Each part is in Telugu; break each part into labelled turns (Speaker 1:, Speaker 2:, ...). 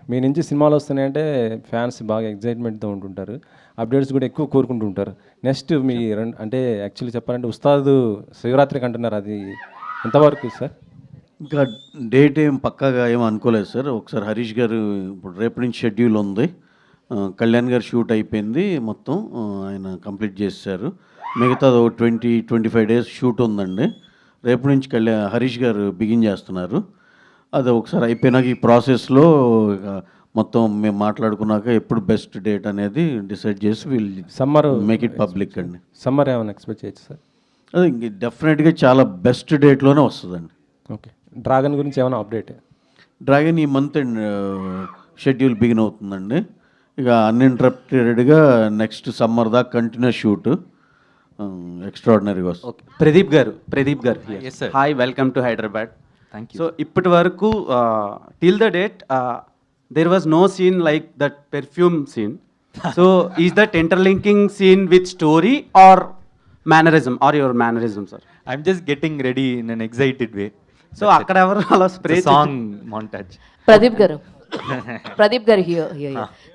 Speaker 1: మీ నుంచి సినిమాలు వస్తున్నాయంటే ఫ్యాన్స్ బాగా ఎగ్జైట్మెంట్తో ఉంటుంటారు, అప్డేట్స్ కూడా ఎక్కువ కోరుకుంటూ ఉంటారు. నెక్స్ట్ మీ అంటే యాక్చువల్లీ చెప్పాలంటే ఉస్తాద్ శివరాత్రికి అంటున్నారు, అది ఎంతవరకు సార్?
Speaker 2: ఇంకా డేట్ ఏం పక్కాగా ఏం అనుకోలేదు సార్. ఒకసారి హరీష్ గారు ఇప్పుడు రేపు నుంచి షెడ్యూల్ ఉంది. కళ్యాణ్ గారు షూట్ అయిపోయింది మొత్తం, ఆయన కంప్లీట్ చేశారు. మిగతా 20-25 డేస్ షూట్ ఉందండి. రేపు నుంచి హరీష్ గారు బిగిన్ చేస్తున్నారు. అది ఒకసారి అయిపోయినాక ఈ ప్రాసెస్లో మొత్తం మేము మాట్లాడుకున్నాక ఎప్పుడు బెస్ట్ డేట్ అనేది డిసైడ్ చేసి వీళ్ళు
Speaker 1: సమ్మర్
Speaker 2: మేక్ ఇట్ పబ్లిక్ అండి.
Speaker 1: సమ్మర్ ఏమైనా ఎక్స్పెక్ట్ చేయొచ్చు సార్?
Speaker 2: అది ఇంక డెఫినెట్గా చాలా బెస్ట్ డేట్లోనే వస్తుందండి.
Speaker 1: ఓకే. డ్రాగన్ గురించి ఏమైనా అప్డేట్?
Speaker 2: డ్రాగన్ ఈ మంత్ షెడ్యూల్ బిగిన్ అవుతుందండి. ఇక అన్ఇంటరప్టెడ్గా నెక్స్ట్ సమ్మర్ దాకా కంటిన్యూస్ షూట్ ఎక్స్ట్రాడినరీగా వస్తుంది.
Speaker 3: ప్రదీప్ గారు
Speaker 4: Yes, sir.
Speaker 3: Hi, welcome to Hyderabad.
Speaker 4: Thank you.
Speaker 3: So ఇప్పటి వరకు till the date there was no scene like that perfume scene. So is that interlinking scene with story or mannerism or your mannerism sir?
Speaker 4: I'm just getting ready in an excited way.
Speaker 3: So అక్కడ ఎవరు అలా spray
Speaker 4: It's a song montage.
Speaker 5: Pradeep గారు హియర్.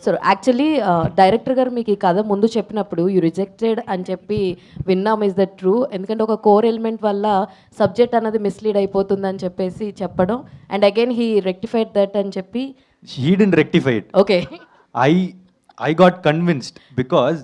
Speaker 5: సో యాక్చువల్లీ డైరెక్టర్ గారు మీకు ఈ కథ ముందు చెప్పినప్పుడు యూ రిజెక్టెడ్ అని చెప్పి విన్నాం. Is that true? ఎందుకంటే ఒక కోర్ ఎలిమెంట్ వల్ల సబ్జెక్ట్ అనేది మిస్లీడ్ అయిపోతుందని చెప్పేసి చెప్పడం, and again he rectified that అని చెప్పి.
Speaker 4: He didn't rectify it.
Speaker 5: Okay.
Speaker 4: I got convinced because